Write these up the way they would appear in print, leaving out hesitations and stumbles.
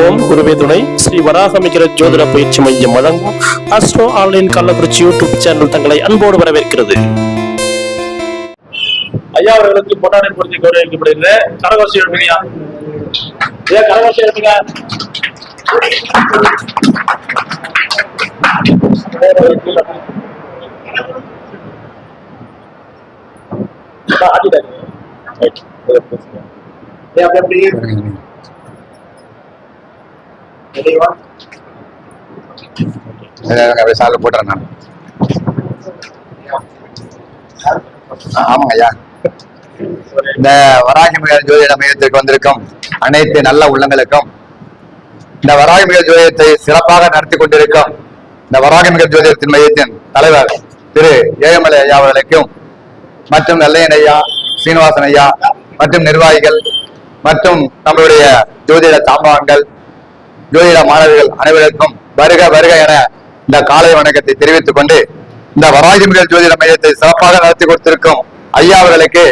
ஓம் குருவே துணை ஸ்ரீ வராகமிகிற ஜோதிட பயிற்சி மையம் வழங்கும் astro online Kallakurichi YouTube channel தங்களை அன்போடு வரவேற்கிறது. ஐயா அவர்களுக்கு பொன்னாடை பொருத்தி கௌரவிக்கப்படுகிறது. கரகோஷம் எழுப்புங்க. கரகோஷம் எழுப்புங்க. சால போட்டுறேன் நான். ஆமாங்க ஐயா. இந்த வராகமிகள் ஜோதிட மையத்திற்கு வந்திருக்கும் அனைத்து நல்ல உள்ளங்களுக்கும், இந்த வராகமிகள் ஜோதிடத்தை சிறப்பாக நடத்தி கொண்டிருக்கும் இந்த வராகமிகள் ஜோதிடத்தின் மையத்தின் தலைவர் திரு ஏழுமலை ஐயா அவர்களுக்கும், மற்றும் நல்லையன் ஐயா, சீனிவாசன் ஐயா மற்றும் நிர்வாகிகள் மற்றும் நம்மளுடைய ஜோதிட சாம்பான்கள், ஜோதிட மாணவர்கள் அனைவருக்கும் வருக வருக என இந்த காலை வணக்கத்தை தெரிவித்துக் கொண்டு, இந்த வராகமிகள் ஜோதிட மையத்தை சிறப்பாக நடத்தி கொடுத்திருக்கும் ஐயா அவர்களுக்கு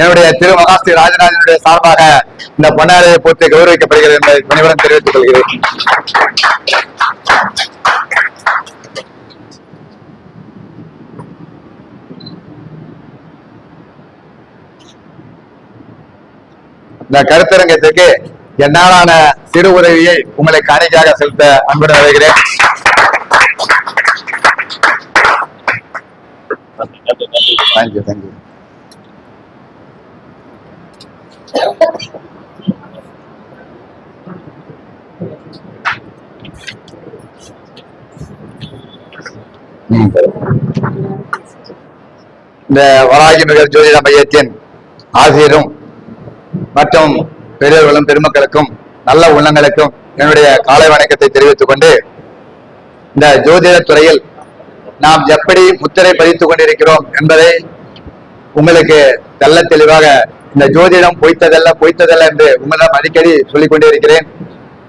என்னுடைய திரு மகாஸ்ரீ ராஜராஜனுடைய சார்பாக இந்த பொன்னாடையை போட்டு கௌரவிக்கப்படுகிறது என்பதை பணிவுடன் தெரிவித்துக் கொள்கிறேன். இந்த கருத்தரங்கத்திற்கு என்னாலான சிறு உதவியை உங்களை காணிக்கையாக செலுத்த அன்புடன் வருகிறேன். Thank you thank you. இந்த வராகமிகள் ஜோதிட மையத்தின் ஆசிரியரும் மற்றும் பெரியவர்களும் பெருமக்களுக்கும் நல்ல உள்ளங்களுக்கும் என்னுடைய காலை வணக்கத்தை தெரிவித்துக் கொண்டு, இந்த ஜோதிட துறையில் நாம் எப்படி முத்திரை பதித்துக் கொண்டிருக்கிறோம் என்பதை உங்களுக்கு தெல்ல தெளிவாக, இந்த ஜோதிடம் பொய்த்ததல்ல என்று உங்களிடம் அடிக்கடி சொல்லிக் கொண்டே இருக்கிறேன்.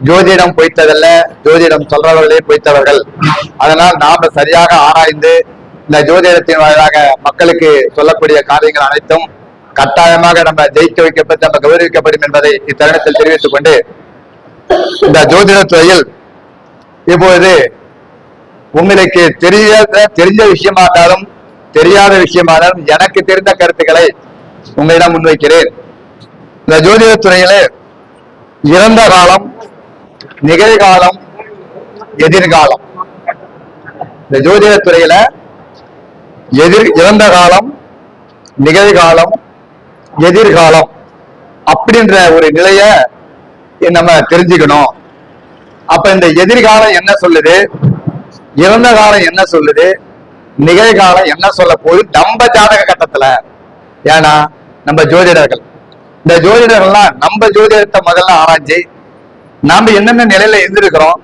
ஜோதிடம் பொய்த்ததல்ல, ஜோதிடம் சொல்றவர்களே பொய்த்தவர்கள். அதனால் நாம சரியாக ஆராய்ந்து இந்த ஜோதிடத்தின் வாயிலாக மக்களுக்கு சொல்லக்கூடிய காரியங்கள் அனைத்தும் கட்டாயமாக நம்ம ஜெயிக்க வைக்கப்பட்டு நம்ம கௌரவிக்கப்படும் என்பதை இத்தருணத்தில் தெரிவித்துக் கொண்டு, இந்த ஜோதிட துறையில் இப்பொழுது உங்களுக்கு தெரிஞ்ச விஷயமா இருந்தாலும் தெரியாத விஷயமா இருந்தாலும் எனக்கு தெரிந்த கருத்துக்களை உங்களிடம் முன்வைக்கிறேன். இந்த ஜோதிட துறையில இறந்த காலம், நிகழ்காலம், எதிர்காலம், இந்த ஜோதிட துறையில இறந்த காலம், நிகழ்காலம், எதிர்காலம் அப்படின்ற ஒரு நிலைய நம்ம தெரிஞ்சுக்கணும். அப்ப இந்த எதிர்காலம் என்ன சொல்லுது, இறந்த காலம் என்ன சொல்லுது, நிகழ்காலம் என்ன சொல்ல போது நம்ம ஜாதக கட்டத்துல. ஏன்னா நம்ம ஜோதிடர்கள், இந்த ஜோதிடர்கள்லாம் நம்ம ஜோதிடத்தை முதல்ல ஆராய்ச்சி நாம என்னென்ன நிலையில இருந்திருக்கிறோம்,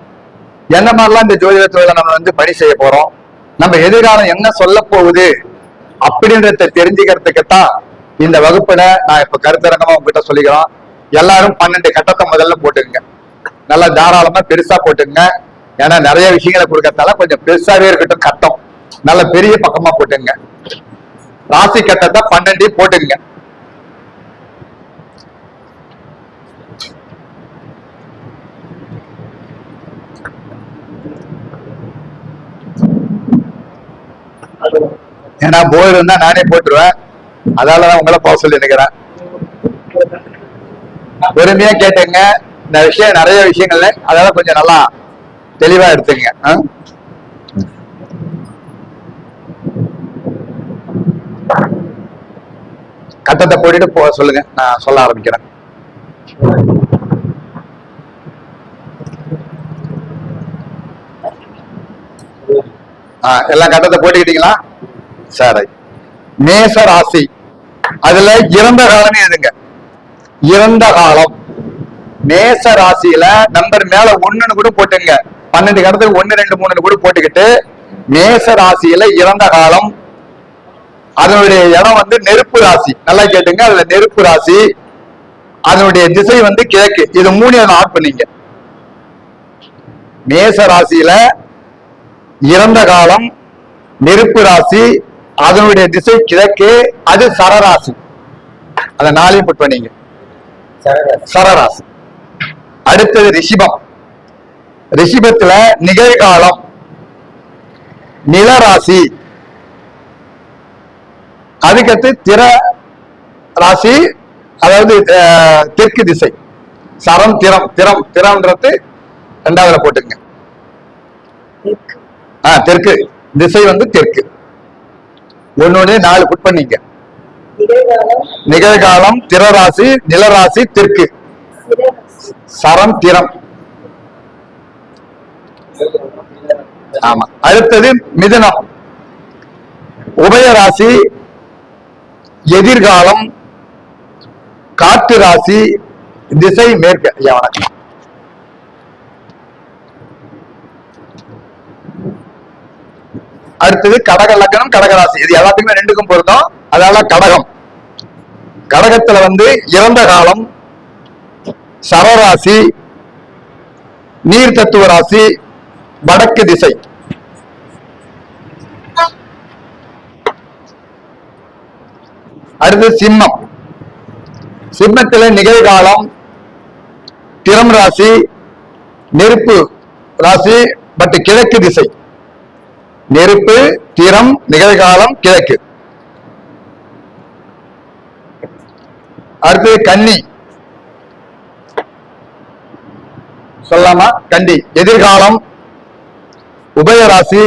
என்ன மாதிரிலாம் இந்த ஜோதிட துறையில நம்ம பணி செய்ய போறோம், நம்ம எதிர்காலம் என்ன சொல்ல போகுது அப்படின்றத தெரிஞ்சுக்கிறதுக்குத்தான் இந்த வகுப்புல நான் இப்ப கருத்தரங்கமா உங்ககிட்ட சொல்லிக்கிறோம். எல்லாரும் 12 கட்டத்தை முதல்ல போட்டுங்க, நல்லா தாராளமா பெருசா போட்டுங்க. ஏன்னா நிறைய விஷயங்களை கொடுக்கறதால கொஞ்சம் பெருசாவே இருக்கட்டும் கட்டம், நல்ல பெரிய பக்கமா போட்டுங்க. ராசி கட்டத்தை 12 போட்டுங்க. ஏன்னா போர்டு இருந்தா நானே போட்டுருவேன், அதாலதான் உங்களை போக சொல்லி நினைக்கிறேன். பொறுமையா கேட்டுங்க. இந்த விஷயம் நிறைய விஷயங்கள்ல அதெல்லாம் கொஞ்சம் நல்லா தெளிவா எடுத்துங்க. கட்டத்தை போட்டுட்டு போக சொல்லுங்க, நான் சொல்ல ஆரம்பிக்கிறேன். எல்லாம் கட்டத்தை போட்டுக்கிட்டீங்களா? சரி. மேச ராசி, அதுல இறந்த காலமே எதுங்க, இறந்த காலம். மேச ராசியில நம்பர் மேல 1ன்னு கூட போட்டுங்க. 12 கடத்துக்கு 1, 2, 3 கூட போட்டுக்கிட்டு, மேச ராசியில இறந்த காலம், அதனுடைய இடம் நெருப்பு ராசி. நல்லா கேட்டுங்க, அதுல நெருப்பு ராசி, அதனுடைய திசை கிழக்கு. இது 3 ஆட் பண்ணீங்க. மேச ராசியில இறந்த காலம், நெருப்பு ராசி, அதனுடைய திசை கிழக்கு, அது சரராசி. அத 4 புட் பண்ணீங்க. சரராசி. அடுத்தது ரிஷிபம். ரிஷபத்துல நிகழ்காலம் நிலராசி, அதுக்கடுத்து திற ராசி, அதாவது தெற்கு திசை. சரம் திறம், திறம் திறம்ன்றது ரெண்டாவதுல போட்டுங்க. தெற்கு திசை வந்து தெற்கு. ஒன்னொன்னு 4 புட் பண்ணீங்க. நிகழ்காலம், திறராசி, நிலராசி, தெற்கு, சரம் திறம். ஆமா. அடுத்தது மிதுனம், உபயராசி, எதிர்காலம், காற்று ராசி, திசை மேற்கு. ஐயா வணக்கம். அடுத்தது கடக லக்னம், கடகராசி. இது எல்லாத்துக்குமே 2க்கும் பொருத்தம். அதனால கடகம், கடகத்துல வந்து இறந்த காலம், சரராசி, நீர் தத்துவ ராசி, வடக்கு திசை. அடுத்து சிம்மம், சிம்மத்துல நிகழ்காலம், திறம் ராசி, நெருப்பு ராசி, பட் கிழக்கு திசை. நெருப்பு, திறம், நிகழ்காலம், கிழக்கு. அடுத்து கன்னி, சொல்லலாமா? கண்டி, எதிர்காலம், உபயராசி,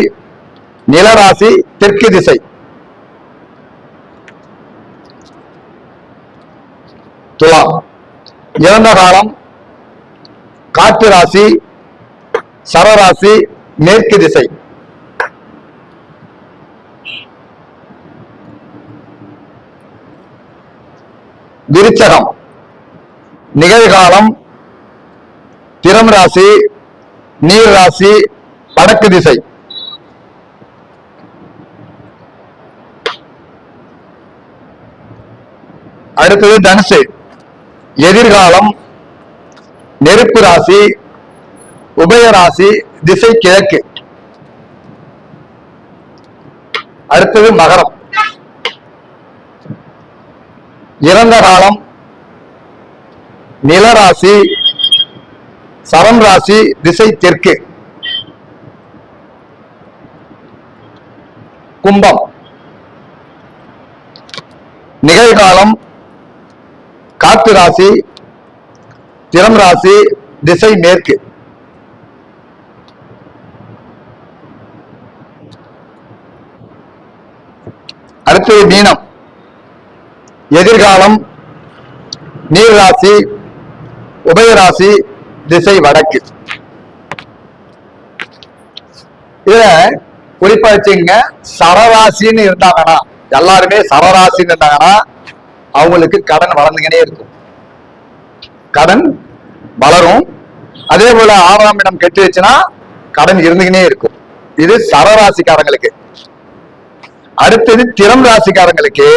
நிலராசி, தெற்கு திசை. துலாம், இறந்த காலம், காற்று ராசி, சரராசி, மேற்கு திசை. விருச்சகம், நிகழ்காலம், திறம் ராசி, நீர் ராசி, வடக்கு திசை. அடுத்தது தனுசு, எதிர்காலம், நெருப்பு ராசி, உபயராசி, திசை கிழக்கு. அடுத்தது மகரம், இறந்த காலம், நிலராசி, சரம் ராசி, திசை தெற்கு. கும்பம், நிகழ்காலம், காற்று ராசி, திறம் ராசி, திசை மேற்கு. அடுத்தது மீனம், எதிர்காலம், நீர் ராசி, உபயராசி, திசை வடக்கு. இதுல குறிப்பா வச்சுங்க, சரராசின்னு இருந்தாங்கன்னா, எல்லாருமே சரராசின்னு இருந்தாங்கன்னா அவங்களுக்கு கடன் வளர்ந்துகிட்டே இருக்கும், கடன் வளரும். அதே போல 6ஆம் இடம் கெட்டு வச்சுன்னா கடன் இருந்துகிட்டே இருக்கும். இது சரராசிக்காரங்களுக்கு. அடுத்தது திறம் ராசிக்காரங்களுக்கு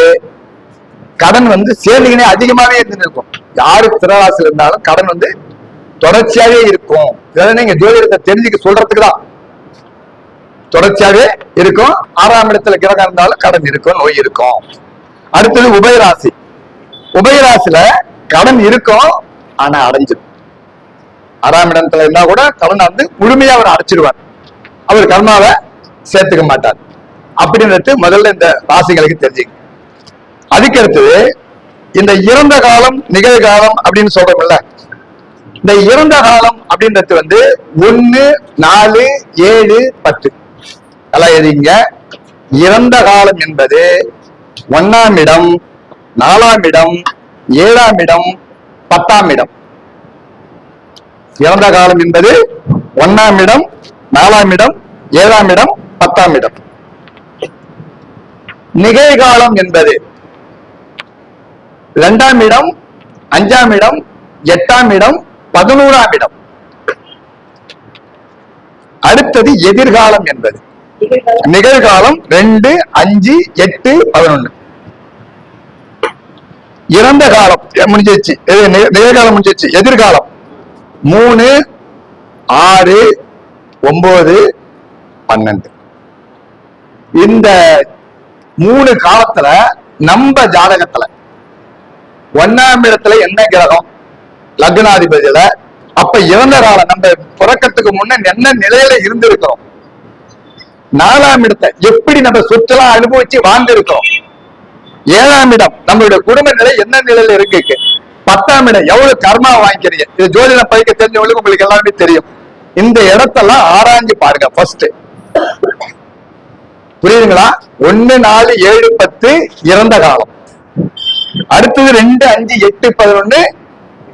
கடன் வந்து சேர்ந்துகினே அதிகமாவே இருந்து இருக்கும். யாருக்கு திறராசியில் இருந்தாலும் கடன் வந்து தொடர்ச்சியாவே இருக்கும். இதெல்லாம் நீங்க ஜோதிடத்தை தெரிஞ்சுக்க சொல்றதுக்கு தான். தொடர்ச்சியாவே இருக்கும். 6ஆம் இடத்துல கிரகம் இருந்தாலும் கடன் இருக்கும், நோய் இருக்கும். அடுத்தது உபயராசி, உபயராசில கடன் இருக்கும், ஆனா அடைஞ்சிடும். 6ஆம் இடத்துல இருந்தா கூட கடன் வந்து முழுமையா அவர் அடைச்சிடுவார், அவர் கர்மாவை சேர்த்துக்க மாட்டார். அப்படின்றது முதல்ல இந்த ராசிகளுக்கு தெரிஞ்சுக்க. அதுக்கு அடுத்தது இந்த இறந்த காலம், நிகழ்காலம் அப்படின்னு சொல்றோம்ல, இந்த இறந்த காலம் அப்படின்றது வந்து 1, 4, 7, 10 எல்லாம் எழுதிங்க. இறந்த காலம் என்பது 1ஆம் இடம், 4ஆம் இடம், 7ஆம் இடம், 10ஆம் இடம். இறந்த காலம் என்பது 1ஆம் இடம், 4ஆம் இடம், 7ஆம் இடம், 10ஆம் இடம். நிகழ்காலம் என்பது 2ஆம் இடம், 5ஆம் இடம், 8ஆம் இடம், 11ஆம் இடம். அடுத்தது எதிர்காலம் என்பது நிகழ்காலம் 2, 5, 8, 11. இறந்த காலம் முடிஞ்சிச்சு, நிகழ்காலம் முடிஞ்சிச்சு. எதிர்காலம் 3, 6, 9, 12. இந்த 3 காலத்துல நம்ம ஜாதகத்துல 1ஆம் இடத்துல என்ன கிரகம் லக்னாதிபதியில அப்ப இறந்த காலம் நம்ம பிறக்கத்துக்கு முன்ன என்ன நிலையில இருந்திருக்கிறோம், 4ஆம் இடத்தை எப்படி நம்ம சுற்றலாம் அனுபவிச்சு வாழ்ந்திருக்கிறோம், 7ஆம் இடம் நம்மளுடைய குடும்ப நிலை என்ன நிலையில இருக்கு, 10ஆம் இடம் எவ்வளவு கர்மா வாங்கிக்கிறீங்க. இது ஜோதிடம் படிக்க தெரிஞ்சவங்களுக்கு உங்களுக்கு எல்லாருமே தெரியும். இந்த இடத்தெல்லாம் ஆராய்ஞ்சு பாருங்க. ஃபர்ஸ்ட் புரியுதுங்களா? 1, 4, 7, 10 இறந்த காலம். அடுத்தது 2, 5, 8, 11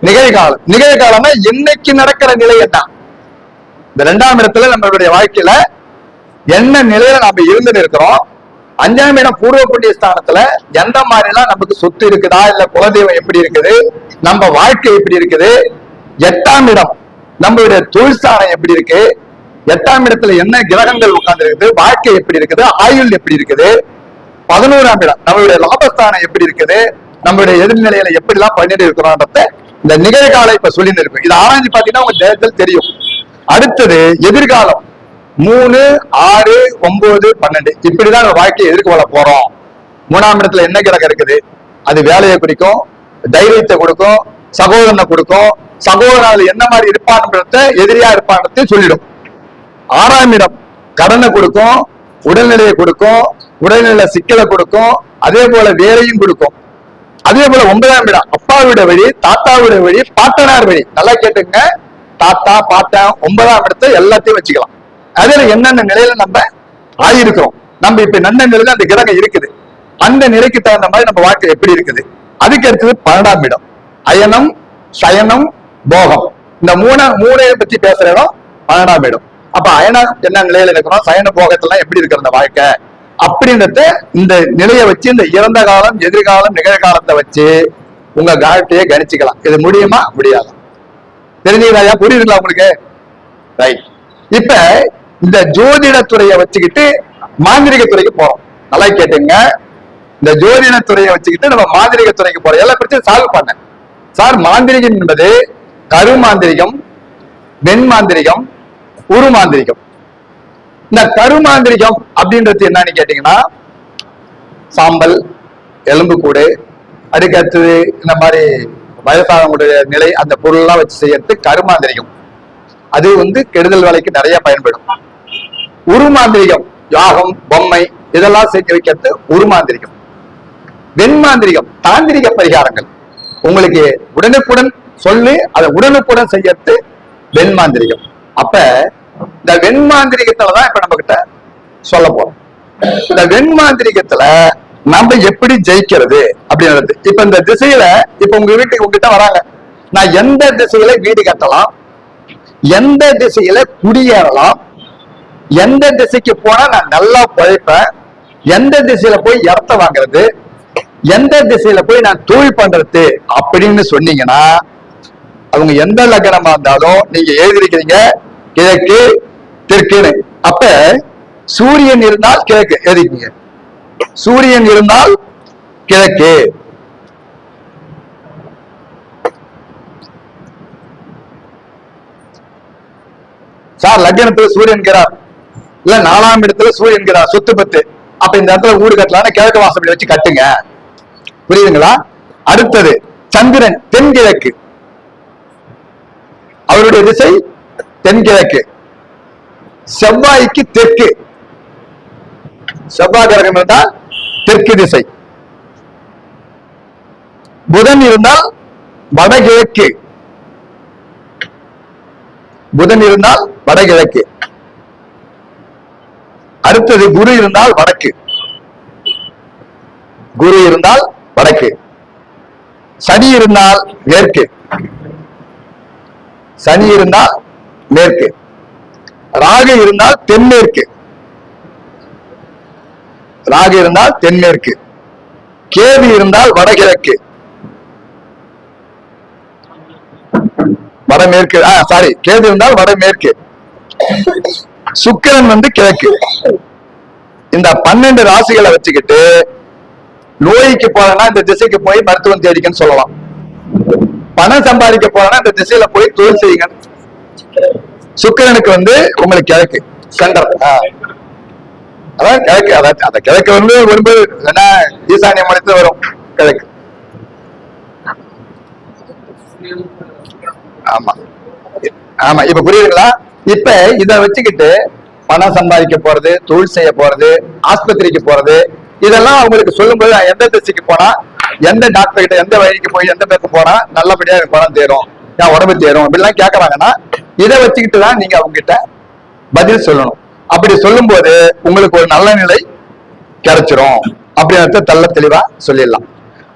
நிகழ்காலம். நிகழ்காலம்னா இன்னைக்கு நடக்கிற நிலை என்ன? இந்த 2ஆம் இடத்துல நம்மளுடைய வாழ்க்கையில என்ன நிலையில நாம இருந்துட்டு இருக்கிறோம். 5ஆம் இடம் பூர்வ புண்ணிய ஸ்தானத்துல எந்த மாதிரி எல்லாம் நமக்கு சொத்து இருக்குதா, இல்ல குலதெய்வம் எப்படி இருக்குது, நம்ம வாழ்க்கை எப்படி இருக்குது. 8ஆம் இடம் நம்மளுடைய தொழில் ஸ்தானம் எப்படி இருக்கு, 8ஆம் இடத்துல என்ன கிரகங்கள் உட்கார்ந்து இருக்குது, வாழ்க்கை எப்படி இருக்குது, ஆயுள் எப்படி இருக்குது. 11ஆம் இடம் நம்மளுடைய லாபஸ்தானம் எப்படி இருக்குது, நம்மளுடைய எதிர்நிலையில எப்படி எல்லாம் பண்ணிட்டு இருக்கிறோம்ன்றத இந்த நிகழ்காலம் இப்ப சொல்லிட்டு இருக்கு. இது ஆராய்ச்சி பாத்தீங்கன்னா உங்க தேர்தல் தெரியும். அடுத்தது எதிர்காலம் 3, 6, 9, 12 இப்படிதான் நம்ம வாழ்க்கையை எதிர்கொள்ள போறோம். 3ஆம் இடத்துல என்ன கிரகம் இருக்குது, அது வேலையை குறிக்கும், தைரியத்தை கொடுக்கும், சகோதரனை கொடுக்கும், சகோதரன் என்ன மாதிரி இருப்பான்றத எதிரியா இருப்பான்றதை சொல்லிடும். 6ஆம் இடம் கடனை கொடுக்கும், உடல்நிலையை கொடுக்கும், உடல்நிலை சிக்கலை கொடுக்கும், அதே போல வேலையும் கொடுக்கும். அதே போல 9ஆம் இடம் அப்பாவோட வழி, தாத்தாவோட வழி, பாட்டனார் வழி. நல்லா கேட்டுங்க, தாத்தா பாட்டன் 9ஆம் இடத்தை எல்லாத்தையும் வச்சுக்கலாம். அதுல என்னென்ன நிலையில நம்ம ஆயிருக்கிறோம், நம்ம இப்ப நல்ல நிலையில அந்த கிரகம் இருக்குது, அந்த நிலைக்கு தகுந்த மாதிரி நம்ம வாழ்க்கை எப்படி இருக்குது. அதுக்கு அடுத்தது 12ஆம் இடம் அயனம், சயனம், போகம். இந்த மூணையை பத்தி பேசுற இடம் 12ஆம் இடம். அப்ப அயனம் என்ன நிலையில இருக்கிறோம், சயன போகத்துல எப்படி இருக்கிற அந்த வாழ்க்கை அப்படின்றத இந்த நிலையை வச்சு, இந்த இறந்த காலம், எதிர்காலம், நிகழ்காலத்தை வச்சு உங்க வாழ்க்கையை கணிச்சுக்கலாம். இது முடியுமா முடியாது? தெரிஞ்சுக்கிறா? புரியுதுங்களா உங்களுக்கு? ரைட். இப்ப இந்த ஜோதிட துறையை வச்சுக்கிட்டு மாந்திரிக துறைக்கு போறோம். நல்லா கேட்டுங்க, இந்த ஜோதிட துறையை வச்சுக்கிட்டு நம்ம மாந்திரிக துறைக்கு போறோம். எல்லா பிரச்சனையும் சால்வ் பண்ண சார். மாந்திரிகம் என்பது கருமாந்திரிகம், வெண்மாந்திரிகம், உருமாந்திரிகம். இந்த கருமாந்திரிகம் அப்படின்றது என்னன்னு கேட்டீங்கன்னா, சாம்பல், எலும்புக்கூடு, அதுக்கு அடுத்தது இந்த மாதிரி வயசானவங்களுடைய நிலை, அந்த பொருள்லாம் வச்சு செய்யறது கருமாந்திரிகம். அது கெடுதல் வேலைக்கு நிறைய பயன்படும். உருமாந்திரிகம் யாகம், பொம்மை இதெல்லாம் சேர்த்து வைக்கிறது உருமாந்திரிகம். வெண்மாந்திரிகம் தாந்திரிக பரிகாரங்கள், உங்களுக்கு உடனுக்குடன் சொல்லி அதை உடனுக்குடன் செய்யறது வெண்மாந்திரிகம். அப்ப இந்த வெண்மாந்திரிகத்துலதான் இப்ப நம்ம கிட்ட சொல்ல போறோம். இந்த வெண்மாந்திரிகத்துல நம்ம எப்படி ஜெயிக்கிறது அப்படின்றது. இப்ப இந்த திசையில இப்ப உங்க வீட்டுக்கு உங்ககிட்ட வராங்க, நான் எந்த திசையில வீடு கட்டலாம், எந்த திசையில குடியேறலாம், எந்த திசைக்கு போனா நான் நல்லா பழைப்பேன், எந்த திசையில போய் இடத்த வாங்குறது, எந்த திசையில போய் நான் தொழில் பண்றது அப்படின்னு சொன்னீங்கன்னா, அவங்க எந்த லக்னமா இருந்தாலும் நீங்க எழுதிருக்கிறீங்க கிழக்கு தெற்குன்னு. அப்ப சூரியன் இருந்தால் கிழக்கு எழுதிக்கீங்க, சூரியன் இருந்தால் கிழக்கு, சார் லக்னத்துல சூரியன் கிறார், இல்ல 4ஆம் இடத்துல சூரியன் கிறார், சொத்து பத்து. அப்ப இந்த இடத்துல வீடு கட்டலாம், கிழக்கு வாசப்படி வச்சு கட்டுங்க. புரியுதுங்களா? அடுத்தது சந்திரன் தென்கிழக்கு, அவருடைய திசை தென்கிழக்கு. செவ்வாய்க்கு தெற்கு, செவ்வாய் கிரகம் இருந்தால் தெற்கு திசை. புதன் இருந்தால் வடகிழக்கு, புதன் இருந்தால் வடகிழக்கு. அடுத்தது குரு இருந்தால் வடக்கு, குரு இருந்தால் வடக்கு. சனி இருந்தால் மேற்கு, சனி இருந்தால் மேற்கு. ராகு இருந்தால் தென்மேற்கு, ராகு இருந்தால் தென்மேற்கு. கேது இருந்தால் வடகிழக்கு, வடமேற்கு. சாரி, கேது இருந்தால் வடமேற்கு. சுக்கிரன் கிழக்கு. இந்த 12 ராசிகளை வச்சுக்கிட்டு நோய்க்கு போறேன்னா இந்த திசைக்கு போய் மருத்துவம் தேடிக்கன்னு சொல்லலாம். பணம் சம்பாதிக்க போறேன்னா இந்த திசையில போய் தொழில் செய்யுங்க. சுக்கிரனுக்கு உங்களுக்கு கிழக்கு சென்டர், அதான் கிழக்கு. அதான் அந்த கிழக்கு வரும்போது என்ன ஈசானிய மலைத்து வரும் கிழக்கு. ஆமா, ஆமா, இப்ப புரியுதுங்களா? இப்ப இத வச்சுக்கிட்டு பணம் சம்பாதிக்க போறது, தொழில் செய்ய போறது, ஆஸ்பத்திரிக்கு போறது, இதெல்லாம் அவங்களுக்கு சொல்லும்போது நான் எந்த திசைக்கு போனா, எந்த டாக்டர் கிட்ட, எந்த வழிக்கு போய் எந்த பக்கம் போனா நல்லபடியா எனக்கு பணம் தேரும், என் உடம்பு தேரும் அப்படிலாம் கேக்குறாங்கன்னா இதை வச்சுக்கிட்டு தான் நீங்க அவங்க கிட்ட பதில் சொல்லணும். அப்படி சொல்லும் போது உங்களுக்கு ஒரு நல்ல நிலை கிடைச்சிரும் அப்படின்றத தெள்ள தெளிவா சொல்லிடலாம்.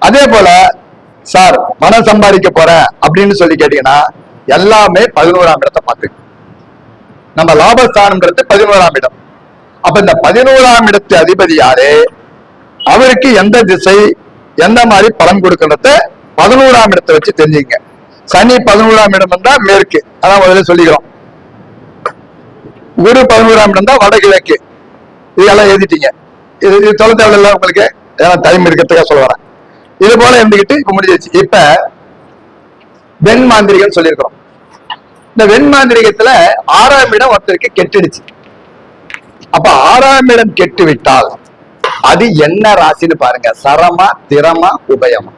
அதே போல சார் பணம் சம்பாதிக்க போறேன் அப்படின்னு சொல்லி கேட்டீங்கன்னா எல்லாமே 11ஆம் இடத்தை பார்த்து, நம்ம லாபஸ்தானம்ன்றது 11ஆம் இடம். அப்ப இந்த 11ஆம் இடத்து அதிபதி யாரு, அவருக்கு எந்த திசை எந்த மாதிரி பலன் கொடுக்கறத 11ஆம் இடத்தை வச்சு தெரிஞ்சுங்க. சனி 11ஆம் இடம் இருந்தா மேற்கு, அதான் முதல்ல சொல்லிக்கிறோம். குரு 11ஆம் இடம் தான் வடகிழக்கு. இதெல்லாம் எழுதிட்டீங்க. இது சொல்ல தேவையில்ல உங்களுக்கு, ஏன்னா டைம் இருக்கிறதுக்காக சொல்ல வரேன். இது போல இருந்துகிட்டு இப்ப முடிஞ்சிருச்சு. இப்ப வெண் மாந்திரிகம் சொல்லியிருக்கிறோம். இந்த வெண் மாந்திரிகத்துல 6ஆம் இடம் ஒருத்தருக்கு கெட்டுடுச்சு. அப்ப 6ஆம் இடம் கெட்டு விட்டால் அது என்ன ராசின்னு பாருங்க, சரமா திரமா உபயமா?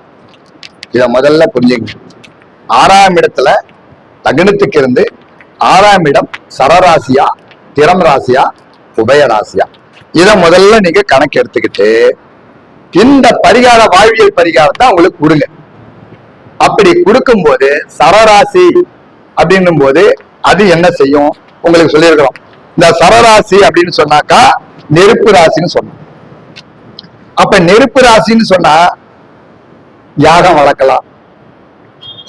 இத முதல்ல புரிஞ்சுங்க. 6ஆம் இடத்துல லக்னத்துக்கு இருந்து 6ஆம் இடம் சரராசியா, திறம் ராசியா, உபய ராசியா? இத முதல்ல நீங்க கணக்கு எடுத்துக்கிட்டு இந்த பரிகார வாழ்வியல் பரிகாரத்தை உங்களுக்கு கொடுங்க. அப்படி கொடுக்கும் போது சரராசி அப்படின்னும் போது அது என்ன செய்யும் உங்களுக்கு சொல்லியிருக்கிறோம். இந்த சரராசி அப்படின்னு சொன்னாக்கா நெருப்பு ராசின்னு சொன்னோம். அப்ப நெருப்பு ராசின்னு சொன்னா யாகம் வளர்க்கலாம்,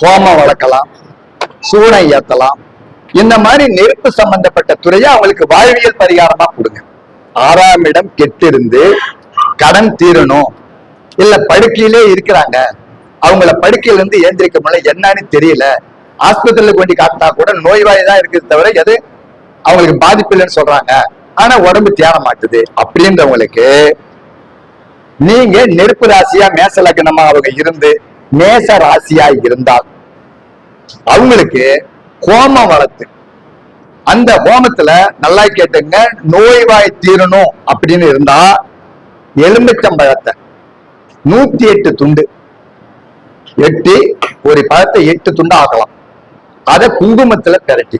ஹோமம் வளர்க்கலாம், சூனை ஏத்தலாம். இந்த மாதிரி நெருப்பு சம்பந்தப்பட்ட துறையை அவங்களுக்கு வாழ்வியல் பரிகாரமா கொடுங்க. 6ஆம் இடம் கெட்டிருந்து கடன் தீரணும், இல்ல படுக்கையிலே இருக்கிறாங்க, அவங்கள படுக்கையில இருந்து ஏந்திரிக்க முடியல, என்னன்னு தெரியல, ஆஸ்பத்திரியில கொண்டு காட்டினா கூட நோய்வாய் தான் இருக்குது தவிர எது அவங்களுக்கு பாதிப்பு இல்லைன்னு சொல்றாங்க, ஆனா உடம்பு தேர மாட்டுது அப்படின்றவங்களுக்கு நீங்க நெருப்பு ராசியா மேச லக்னமா அவங்க இருந்து மேச ராசியா இருந்தால் அவங்களுக்கு ஹோமம் வளர்த்து, அந்த ஹோமத்துல நல்லா கேட்டுங்க, நோய்வாய் தீரணும் அப்படின்னு இருந்தா எலுமிச்சம்பழத்தை 108 துண்டு எட்டி, ஒரு பழத்தை 8 துண்டு ஆக்கலாம். அதை குங்குமத்துல பெரட்டி,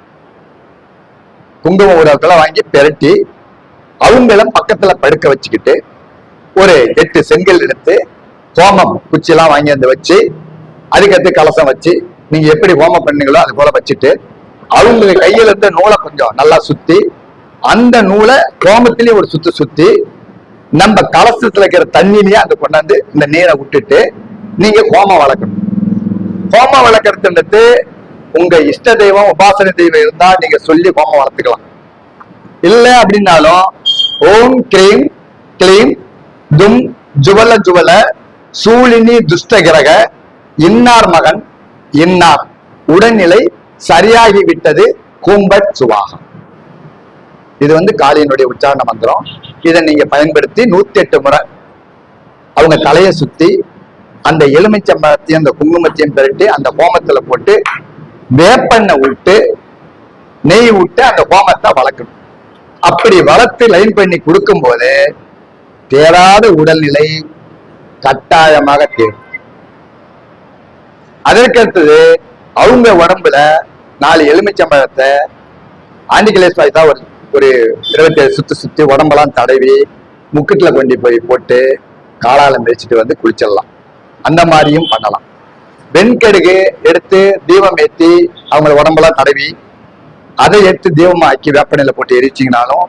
குங்கும உரத்துல வாங்கி பெரட்டி அவங்கள பக்கத்துல படுக்க வச்சுக்கிட்டு ஒரு 8 செங்கல் எடுத்து ஹோமம் குச்சியெல்லாம் வாங்கி வந்து வச்சு அதுக்கடுத்து கலசம் வச்சு நீங்க எப்படி ஹோமம் பண்ணீங்களோ அது போல வச்சுட்டு அவங்க கையில இருந்த நூலை கொஞ்சம் நல்லா சுத்தி, அந்த நூலை ஹோமத்திலேயே ஒரு சுத்தி சுத்தி நம்ம கலசத்துல இருக்கிற தண்ணிலேயே அந்த கொண்டாந்து இந்த நீரை விட்டுட்டு நீங்க ஹோமம் வளர்க்கணும். ஹோமம் வளர்க்கறது உங்க இஷ்ட தெய்வம் உபாசன தெய்வம் இருந்தா நீங்க சொல்லி ஹோமம் வளர்த்துக்கலாம். இல்ல அப்படின்னாலும் ஓம் கிரீம் கிளீம் தும் ஜுவல ஜுவல சூழினி துஷ்ட கிரக இன்னார் மகன் இன்னார் உடல்நிலை சரியாகி விட்டது கூம்பட் சுவாகம். இது காளியினுடைய உச்சாரண மந்திரம். இதை நீங்க பயன்படுத்தி 108 முறை அவங்க தலையை சுத்தி அந்த எலுமிச்சம்பழத்தையும் அந்த குங்குமத்தையும் பெருட்டி அந்த ஹோமத்துல போட்டு வேப்பெண்ணெய் விட்டு நெய் விட்டு அந்த ஹோமத்தை வளர்க்கணும். அப்படி வளர்த்து லைன் பண்ணி கொடுக்கும் போது தேராத உடல்நிலை கட்டாயமாக தேரும். அதற்கடுத்தது அவங்க உடம்புல 4 எலுமிச்சம்பழத்தை ஆண்டிகிலேஸ் தான் ஒரு 27 சுத்தி சுத்தி உடம்பெல்லாம் தடவி முக்குட்டுல கொண்டு போய் போட்டு காலாலம் வச்சுட்டு குளிச்சிடலாம். அந்த மாதிரியும் பண்ணலாம். வெண்கடுகு எடுத்து தீபம் ஏற்றி அவங்கள உடம்பெல்லாம் தடவி அதை எடுத்து தீபமா ஆக்கி வேப்பனையில போட்டு எரிச்சிங்கனாலும்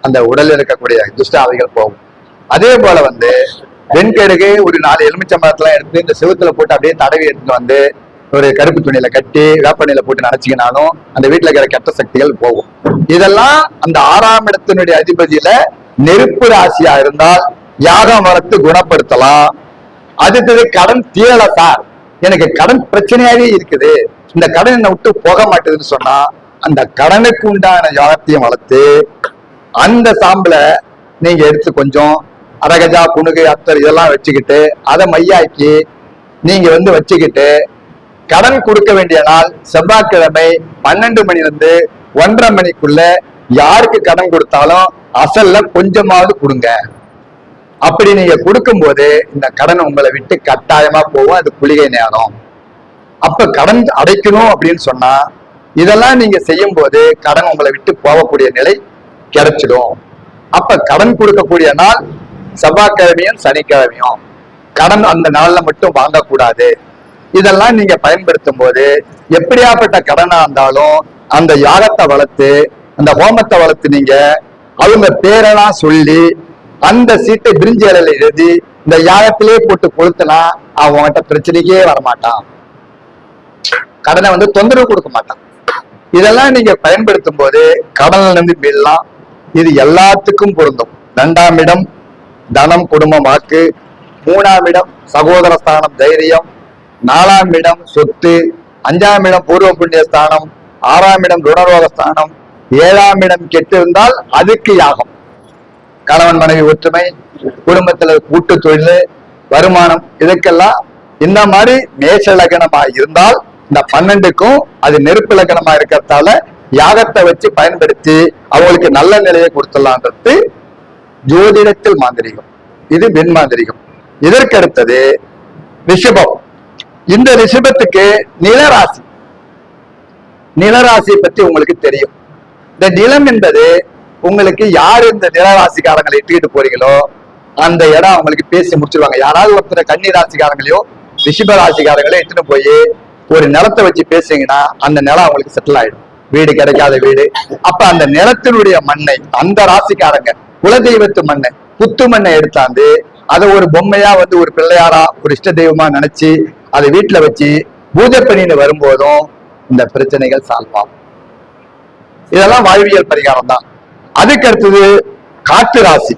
அந்த உடலில் இருக்கக்கூடிய துஷ்ட ஆவிகள் போகும். அதே போல வெண்கடுகு ஒரு 4 எலுமிச்சம்பழத்தெல்லாம் எடுத்து இந்த செவுத்துல போட்டு அப்படியே தடவி எடுத்துட்டு ஒரு கருப்பு துணியில கட்டி வேப்பனையில போட்டு நினைச்சிங்கனாலும் அந்த வீட்டுல இருக்கிற கெட்ட சக்திகள் போகும். இதெல்லாம் அந்த 6ஆம் இடத்தினுடைய அதிபதியில நெருப்பு ராசியா இருந்தால் யாகம் வளர்த்து குணப்படுத்தலாம். அடுத்தது கடன் தீரல சார், எனக்கு கடன் பிரச்சனையாவே இருக்குது, இந்த கடன் என்னை விட்டு போக மாட்டேதுன்னு சொன்னா அந்த கடனுக்கு உண்டான யாகத்தையும் வளர்த்து அந்த சாம்பல நீங்க எடுத்து கொஞ்சம் அரகஜா புணுகு அத்தர் இதெல்லாம் வச்சுக்கிட்டு அதை மையாக்கி நீங்க வச்சுக்கிட்டு கடன் கொடுக்க வேண்டிய நாள் செவ்வாய்க்கிழமை 12 மணிலிருந்து 1:30 மணிக்குள்ள யாருக்கு கடன் கொடுத்தாலும் அசல்ல கொஞ்சமாவது கொடுங்க. அப்படி நீங்க கொடுக்கும் போது இந்த கடன் உங்களை விட்டு கட்டாயமா போகும். அது குளிகை நேரம். அப்ப கடன் அடைக்கணும் அப்படின்னு சொன்னா இதெல்லாம் நீங்க செய்யும் போது கடன் உங்களை விட்டு போகக்கூடிய நிலை கிடைச்சிடும். அப்ப கடன் கொடுக்கக்கூடிய நாள் செவ்வாய்க்கிழமையும் சனிக்கிழமையும். கடன் அந்த நாள்ல மட்டும் வாங்கக்கூடாது. இதெல்லாம் நீங்க பயன்படுத்தும் போது எப்படியாப்பட்ட கடனா இருந்தாலும் அந்த யாகத்தை வளர்த்து அந்த ஹோமத்தை வளர்த்து நீங்க அவங்க பேரெல்லாம் சொல்லி அந்த சீட்டை பிரிஞ்சு இலையில எழுதி இந்த யாகத்திலே போட்டு கொளுத்துனா அவன்கிட்ட பிரச்சனைக்கே வரமாட்டான். கடனை தொந்தரவு கொடுக்க மாட்டான். இதெல்லாம் நீங்க பயன்படுத்தும் போது கடன்ல இருந்து மீளலாம். இது எல்லாத்துக்கும் பொருந்தும். 2ஆம் இடம் தனம் குடும்பம் வாக்கு, 3ஆம் இடம் சகோதர ஸ்தானம் தைரியம், 4ஆம் இடம் சொத்து, 5ஆம் இடம் பூர்வ புண்ணிய ஸ்தானம், 6ஆம் இடம் ருணரோக ஸ்தானம், 7ஆம் இடம் கெட்டு இருந்தால் அதுக்கு யாகம். கணவன் மனைவி ஒற்றுமை, குடும்பத்துல கூட்டு தொழில், வருமானம், இதுக்கெல்லாம் இந்த மாதிரி மேஷ லக்னமா இருந்தால் இந்த 12க்கும் அது நெருப்பு லக்னமா இருக்கிறதால யாகத்தை வச்சு பயன்படுத்தி அவங்களுக்கு நல்ல நிலையை கொடுத்துடலான்றது ஜோதிடத்தில் மாந்திரிகம். இது வெண்மாந்திரிகம். இதற்கு அடுத்தது ரிஷபம். இந்த ரிஷபத்துக்கு நிலராசி. நிலராசியை பத்தி உங்களுக்கு தெரியும். இந்த நிலம் என்பது உங்களுக்கு யாரு இந்த நிலராசிக்காரங்களை இட்டுக்கிட்டு போறீங்களோ அந்த இடம் அவங்களுக்கு பேசி முடிச்சிருவாங்க. யாராவது ஒருத்தர் கன்னி ராசிக்காரங்களையோ ரிஷப ராசிக்காரங்களையோ இட்டுன்னு போய் ஒரு நிலத்தை வச்சு பேசுங்கன்னா அந்த நிலம் அவங்களுக்கு செட்டில் ஆயிடும். வீடு கிடைக்காத வீடு. அப்ப அந்த நிலத்தினுடைய மண்ணை அந்த ராசிக்காரங்க குலதெய்வத்து மண்ணை புத்து மண்ணை எடுத்தாந்து அதை ஒரு பொம்மையா ஒரு பிள்ளையாரா ஒரு இஷ்ட தெய்வமா நினைச்சு அதை வீட்டுல வச்சு பூஜை பண்ணின்னு வரும்போதும் இந்த பிரச்சனைகள் சால்வ் ஆகும். இதெல்லாம் வாழ்வியல் பரிகாரம் தான். அதுக்கு அடுத்தது காற்று ராசி.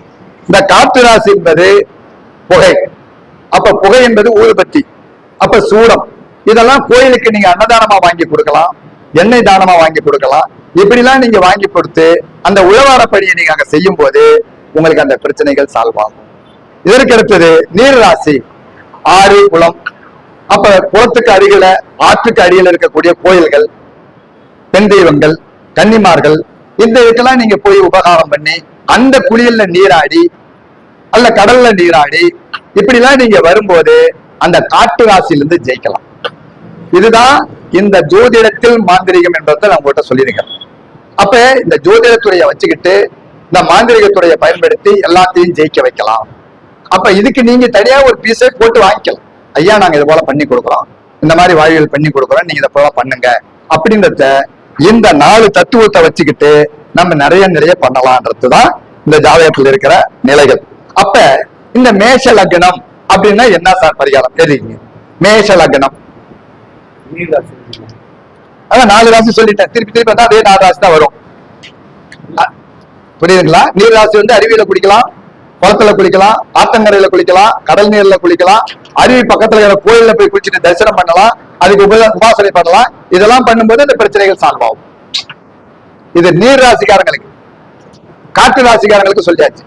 இந்த காற்று ராசி என்பது புகை. அப்ப புகை என்பது ஊதுபத்தி, அப்ப சூடம். இதெல்லாம் கோயிலுக்கு நீங்க அன்னதானமா வாங்கி கொடுக்கலாம், எண்ணெய் தானமா வாங்கி கொடுக்கலாம். இப்படிலாம் நீங்க வாங்கி கொடுத்து அந்த உழவார பணியை நீங்க அங்க செய்யும் போது உங்களுக்கு அந்த பிரச்சனைகள் சால்வ் ஆகும். இதற்கு அடுத்தது நீர் ராசி. ஆறு குளம். அப்ப குளத்துக்கு அருகில ஆற்றுக்கு அடியில் இருக்கக்கூடிய கோயில்கள், பெண் தெய்வங்கள், கன்னிமார்கள், இந்த இதுக்கெல்லாம் நீங்க போய் உபகாரம் பண்ணி அந்த குளியல்ல நீராடி அல்ல கடல்ல நீராடி இப்படிலாம் நீங்க வரும்போது அந்த காட்டு ராசியிலிருந்து ஜெயிக்கலாம். இதுதான் இந்த ஜோதிடத்தில் மாந்திரிகம் என்பதை நான் உங்கள்கிட்ட சொல்லியிருக்கேன். அப்ப இந்த ஜோதிடத்துறையை வச்சுக்கிட்டு இந்த மாந்திரிகத்துறையை பயன்படுத்தி எல்லாத்தையும் ஜெயிக்க வைக்கலாம். அப்ப இதுக்கு நீங்க தனியா ஒரு பீஸை போட்டு வாங்கிக்கலாம். ஐயா நாங்க இது போல பண்ணி கொடுக்குறோம், இந்த மாதிரி வாழ்வியல் பண்ணி கொடுக்குறோம், நீங்க இதை போல பண்ணுங்க அப்படின்றத இந்த 4 தத்துவத்தை வச்சுக்கிட்டு நம்ம நிறைய பண்ணலாம்ன்றதுதான் இந்த ஜாதகத்தில் இருக்கிற நிலைகள். அப்ப இந்த மேஷ லக்னம் அப்படின்னா என்ன சார் பரிகாரம் எழுதிங்க. மேஷ லக்னம் அதான் 4 ராசி சொல்லிட்டேன். திருப்பி பார்த்தா அதே 4 ராசி தான் வரும். புரியுதுங்களா? நீர் ராசி அருவியில குளிக்கலாம், குளத்துல குளிக்கலாம், ஆத்தங்கரையில குளிக்கலாம், கடல் நீர்ல குளிக்கலாம், அருவி பக்கத்துல இருக்கிற கோயில்ல போய் குளிச்சுட்டு தரிசனம் பண்ணலாம், அதுக்கு உபாசனை பண்ணலாம். இதெல்லாம் பண்ணும்போது இந்த பிரச்சனைகள் சால்வ் ஆகும். இது நீர் ராசிக்காரங்களுக்கு. காற்று ராசிக்காரங்களுக்கு சொல்லியாச்சு.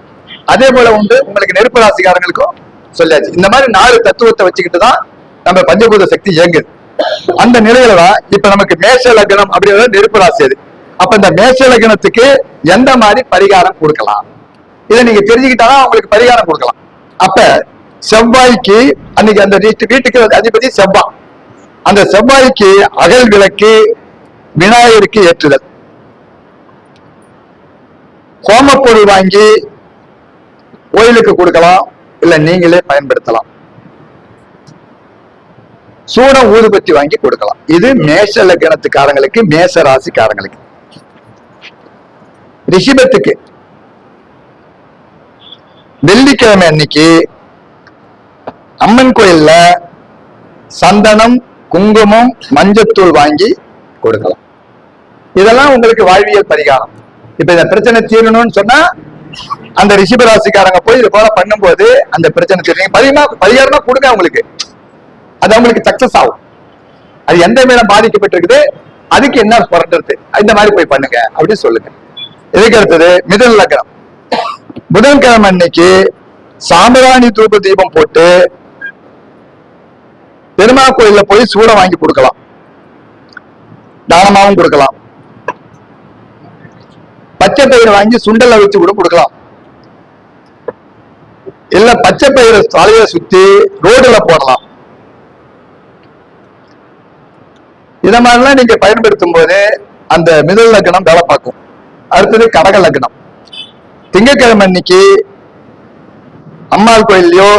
அதே போல உங்களுக்கு நெருப்பு ராசிக்காரங்களுக்கும் சொல்லியாச்சு. இந்த மாதிரி 4 தத்துவத்தை வச்சுக்கிட்டு தான் நம்ம பஞ்சபூத சக்தி இயங்குது. அந்த நிலையில தான் இப்ப நமக்கு மேஷ லக்னம் அப்படிங்கிறது நெருப்பு ராசி. அது அப்ப இந்த மேஷ லக்னத்துக்கு எந்த மாதிரி பரிகாரம் கொடுக்கலாம் இதை நீங்க தெரிஞ்சுக்கிட்டாதான் அவங்களுக்கு பரிகாரம் கொடுக்கலாம். அப்ப செவ்வாய்க்கு அன்னைக்கு அந்த வீட்டுக்கு அதிபதி செவ்வாய். அந்த செவ்வாய்க்கு அகல் விளக்கு விநாயகருக்கு ஏற்றுதல், ஹோமப்பொருள் வாங்கி கோயிலுக்கு கொடுக்கலாம், இல்ல நீங்களே பயன்படுத்தலாம். சூடம் ஊதுபத்தி வாங்கி கொடுக்கலாம். இது மேஷ லக்னத்துக்காரங்களுக்கு, மேஷ ராசிக்காரங்களுக்கு. ரிஷபத்துக்கு வெள்ளிக்கிழமை அன்னைக்கு அம்மன் கோயில்ல சந்தனம், குங்குமம், மஞ்சத்தூள் வாங்கி கொடுக்கலாம். இதெல்லாம் உங்களுக்கு வாழ்வியல் பரிகாரம். இப்ப இந்த பிரச்சனை தீரணும்னு சொன்னா அந்த ரிஷப ராசிக்காரங்க போய் இது போல பண்ணும்போது அந்த பிரச்சனை தீர்வு பரிகாரமா கொடுங்க உங்களுக்கு. அது அவங்களுக்கு சக்சஸ் ஆகும். அது எந்த மேல பாதிக்கப்பட்டிருக்குது, அதுக்கு என்ன புரட்டுறது, இந்த மாதிரி போய் பண்ணுங்க அப்படின்னு சொல்லுங்க. இதுக்கு அடுத்தது மிதுன லக்னம். புதன்கிழமை அன்னைக்கு சாம்பிராணி தூப தீபம் போட்டு பெருமாள் கோயில்ல போய் சூடம் வாங்கி கொடுக்கலாம், தானமாவும் கொடுக்கலாம். பச்சை பயிரை வாங்கி சுண்டலை வச்சு கூட கொடுக்கலாம். இல்ல பச்சை பயிரை தலையில சுத்தி ரோடுல போடலாம். இத மாதிரிலாம் நீங்க பயன்படுத்தும் போது அந்த மிதுன லக்னம் வேலை பார்க்கும். அடுத்தது கடக லக்னம். திங்கட்கிழமை அன்னைக்கு அம்மாள் கோயில்லையோ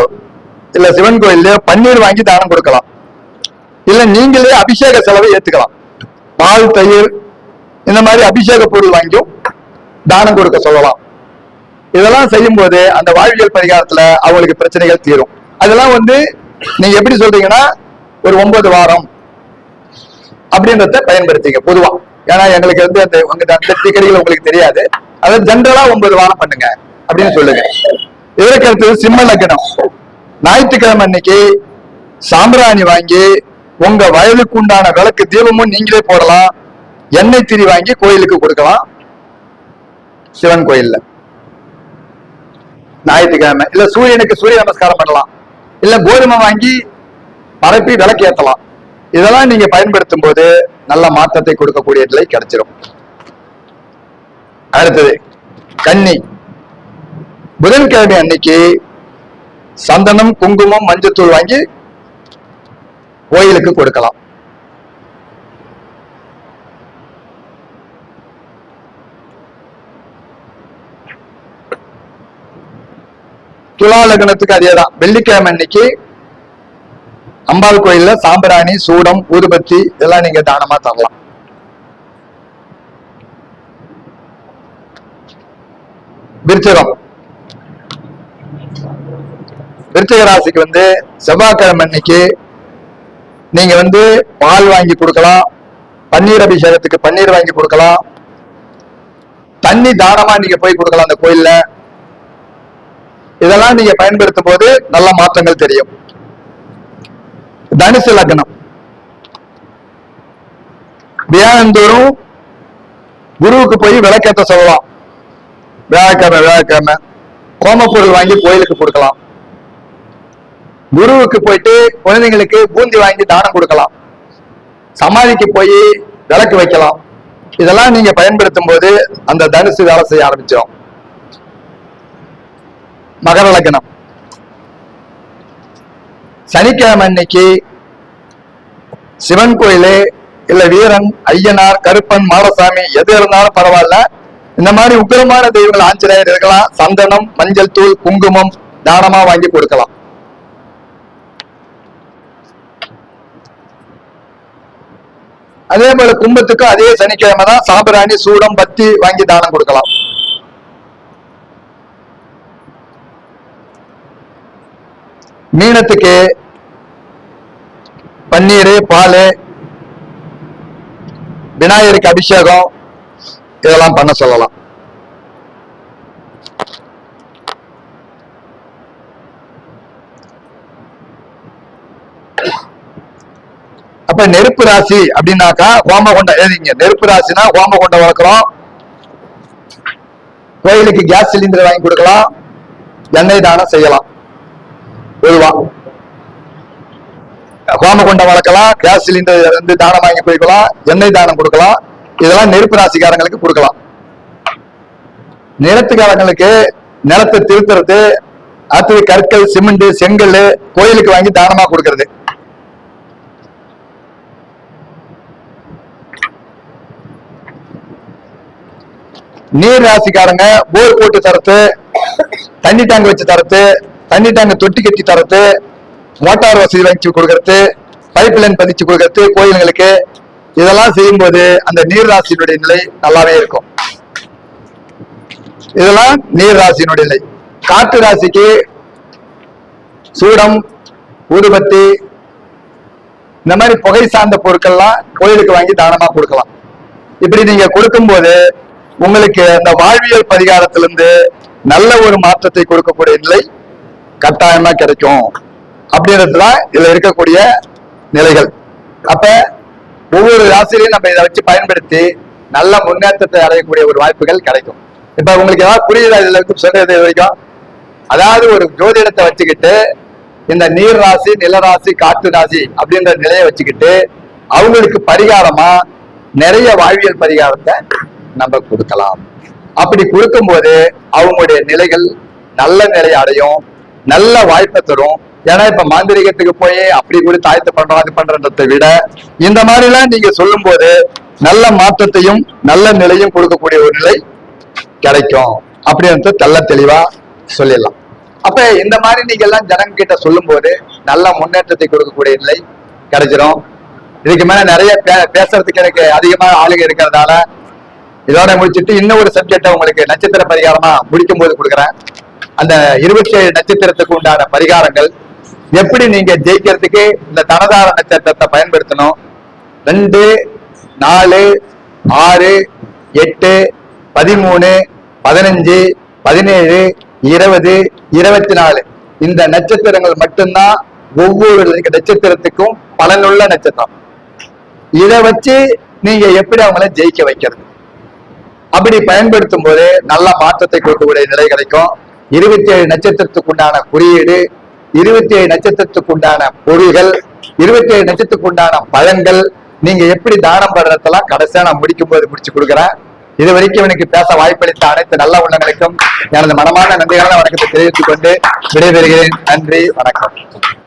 இல்ல சிவன் கோயில்லையோ பன்னீர் வாங்கி தானம் கொடுக்கலாம். இல்ல நீங்களே அபிஷேக செலவை ஏத்துக்கலாம். பால், தயிர் இந்த மாதிரி அபிஷேக பொருள் வாங்கியும் தானம் கொடுக்க சொல்லலாம். இதெல்லாம் செய்யும் போது அந்த வாழ்வியல் பரிகாரத்துல அவங்களுக்கு பிரச்சனைகள் தீரும். அதெல்லாம் நீங்க எப்படி சொல்றீங்கன்னா ஒரு 9 வாரம் அப்படின்றத பயன்படுத்திங்க பொதுவா. ஏன்னா எங்களுக்கு அந்த டிக்கெட்டுகள் உங்களுக்கு தெரியாது. அதாவது ஜென்ரலா 9 வாரம் பண்ணுங்க அப்படின்னு சொல்லுங்க. இதற்கு அடுத்தது சிம்ம லக்னம். ஞாயிற்றுக்கிழமை அன்னைக்கு சாம்பிராணி வாங்கி உங்க வயலுக்கு உண்டான விளக்கு தீபமும் நீங்களே போடலாம். எண்ணெய் திரி வாங்கி கோயிலுக்கு கொடுக்கலாம். சிவன் கோயில்ல ஞாயிற்றுக்கிழமை இல்ல சூரியனுக்கு சூரிய நமஸ்காரம் பண்ணலாம். இல்ல கோதுமை வாங்கி பரப்பி விளக்கு ஏற்றலாம். இதெல்லாம் நீங்க பயன்படுத்தும் போது நல்ல மாற்றத்தை கொடுக்கக்கூடிய நிலை கிடைச்சிடும். அடுத்தது கன்னி. புதன்கிழமை அன்னைக்கு சந்தனம், குங்குமம், மஞ்சத்தூள் வாங்கி கோயிலுக்கு கொடுக்கலாம். துலா லக்னத்துக்கு அதேதான். வெள்ளிக்கிழமை அன்னைக்கு அம்பாள் கோயில்ல சாம்பிராணி, சூடம், ஊதுபத்தி இதெல்லாம் நீங்க தானமா தரலாம். விருச்சிகம். விருச்சிக ராசிக்கு செவ்வாய்க்கிழமை அன்னைக்கு நீங்க பால் வாங்கி கொடுக்கலாம். பன்னீர் அபிஷேகத்துக்கு பன்னீர் வாங்கி கொடுக்கலாம். தண்ணி தானமா நீங்க போய் கொடுக்கலாம் அந்த கோயில்ல. இதெல்லாம் நீங்க பயன்படுத்தும் போது நல்ல மாற்றங்கள் தெரியும். தனுசு லக்னம். தியானந்தோறும் குருவுக்கு போய் விளக்கேற்ற சொல்லலாம். வியாழக்கிழமை கோம பொருள் வாங்கி கோயிலுக்கு கொடுக்கலாம். குருவுக்கு போயிட்டு குழந்தைங்களுக்கு பூந்தி வாங்கி தானம் கொடுக்கலாம். சமாதிக்கு போய் விளக்கு வைக்கலாம். இதெல்லாம் நீங்க பயன்படுத்தும் போது அந்த தனுசு வேலை செய்ய ஆரம்பிச்சிடும். மகர லக்னம். சனிக்கிழமை அன்னைக்கு சிவன் கோயிலு இல்ல வீரன், ஐயனார், கருப்பன், மாடசாமி எது இருந்தாலும் பரவாயில்ல, இந்த மாதிரி உக்கிரமான தெய்வங்கள் ஆஞ்சநேயர் இருக்கலாம். சந்தனம், மஞ்சள் தூள், குங்குமம் தானமா வாங்கி கொடுக்கலாம். அதே போல கும்பத்துக்கு அதே சனிக்கிழமை தான் சாம்பிராணி, சூடம், பத்தி வாங்கி தானம் கொடுக்கலாம். மீனத்துக்கு பன்னீர், பால், விநாயகருக்கு அபிஷேகம் இதெல்லாம் பண்ண சொல்லலாம். அப்ப நெருப்பு ராசி அப்படின்னாக்கா ஹோமகுண்டம் எழுதிங்க. நெருப்பு ராசினா ஹோமகுண்டம் வளர்க்கிறோம். கோயிலுக்கு கேஸ் சிலிண்டர் வாங்கி கொடுக்கலாம். எண்ணெய் தானம் செய்யலாம். பொதுவா ஹோமகுண்டம் வளர்க்கலாம், கேஸ் சிலிண்டர் தானம் வாங்கி போய்க்கலாம், எண்ணெய் தானம் கொடுக்கலாம். இதெல்லாம் நெருப்பு ராசிக்காரங்களுக்கு கொடுக்கலாம். நிலத்துக்காரங்களுக்கு நிலத்தை திருத்துறது, அடுத்தது கற்கள், சிமெண்ட், செங்கல் கோயிலுக்கு வாங்கி தானமா கொடுக்கறது. நீர் ராசிக்காரங்க போர் போட்டு தரத்து, தண்ணி டேங்க் வச்சு தரத்து, தண்ணி டேங்க் தொட்டி கட்டி தரத்து, மோட்டார் வசதி வச்சு கொடுக்கறது, பைப் லைன் பதிச்சு கொடுக்கறது கோயில்களுக்கு. இதெல்லாம் செய்யும் போது அந்த நீர் ராசியினுடைய நிலை நல்லாவே இருக்கும். இதெல்லாம் நீர் ராசியினுடைய நிலை. காற்று ராசிக்கு சூடம், ஊதுபத்தி இந்த மாதிரி புகை சார்ந்த பொருட்கள்லாம் கோயிலுக்கு வாங்கி தானமா கொடுக்கலாம். இப்படி நீங்க கொடுக்கும் போது உங்களுக்கு அந்த வாழ்வியல் பரிகாரத்திலிருந்து நல்ல ஒரு மாற்றத்தை கொடுக்கக்கூடிய நிலை கட்டாயமா கிடைக்கும் அப்படின்றதுதான் இதுல இருக்கக்கூடிய நிலைகள். அப்ப ஒவ்வொரு ராசியிலையும் நம்ம இதை வச்சு பயன்படுத்தி நல்ல முன்னேற்றத்தை அடையக்கூடிய ஒரு வாய்ப்புகள் கிடைக்கும். இப்ப உங்களுக்கு ஏதாவது புரியுதா இதுல இருந்து சொல்றது வரைக்கும்? அதாவது ஒரு ஜோதிடத்தை வச்சுக்கிட்டு இந்த நீர் ராசி, நிலராசி, காற்று ராசி அப்படின்ற நிலையை வச்சுக்கிட்டு அவங்களுக்கு பரிகாரமா நிறைய வாழ்வியல் பரிகாரத்தை நம்ம கொடுக்கலாம். அப்படி கொடுக்கும் போது அவங்களுடைய நிலைகள் நல்ல நிலை அடையும், நல்ல வாய்ப்பை தரும். ஏன்னா இப்ப மாந்திரிகத்துக்கு போய் அப்படி கூட தாயத்து பண்றோம் அது பண்றதை விட இந்த மாதிரி எல்லாம் நீங்க சொல்லும் போது நல்ல மாற்றத்தையும் நல்ல நிலையும் கொடுக்கக்கூடிய ஒரு நிலை கிடைக்கும் அப்படின்னு தெள்ள தெளிவா சொல்லிடலாம். அப்ப இந்த மாதிரி நீங்க எல்லாம் ஜனங்க கிட்ட சொல்லும் போது நல்ல முன்னேற்றத்தை கொடுக்கக்கூடிய நிலை கிடைச்சிடும். இதுக்கு மேல நிறைய பேசுறதுக்கு எனக்கு அதிகமா ஆளுங்க இருக்கிறதுனால இதோட முடிச்சுட்டு இன்னும் ஒரு சப்ஜெக்ட உங்களுக்கு நட்சத்திர பரிகாரமா முடிக்கும் போது கொடுக்குறேன். அந்த 27 நட்சத்திரத்துக்கு உண்டான பரிகாரங்கள் எப்படி நீங்க ஜெயிக்கிறதுக்கு இந்த தனதார நட்சத்திரத்தை பயன்படுத்தணும். 2, 4, 6, 8, 13, 15, 17, 20, 24 இந்த நட்சத்திரங்கள் மட்டும்தான் ஒவ்வொரு நட்சத்திரத்துக்கும் பலனுள்ள நட்சத்திரம். இதை வச்சு நீங்க எப்படி அவங்கள ஜெயிக்க வைக்கிறது, அப்படி பயன்படுத்தும் போது நல்ல மாற்றத்தை கொடுக்கக்கூடிய நிலை கிடைக்கும். 27 நட்சத்திரத்துக்கு உண்டான குறியீடு, 27 நட்சத்திரத்துக்கு உண்டான பொருள்கள், 27 நட்சத்திரத்துக்கு உண்டான பழங்கள் நீங்க எப்படி தானம் பண்றதெல்லாம் கடைசியா நான் முடிக்கும் போது முடிச்சு கொடுக்குறேன். இது வரைக்கும் எனக்கு பேச வாய்ப்பளித்த அனைத்து நல்ல உள்ளங்களுக்கும் எனது மனமான நன்றியான வணக்கத்தை தெரிவித்துக் கொண்டு விடைபெறுகிறேன். நன்றி, வணக்கம்.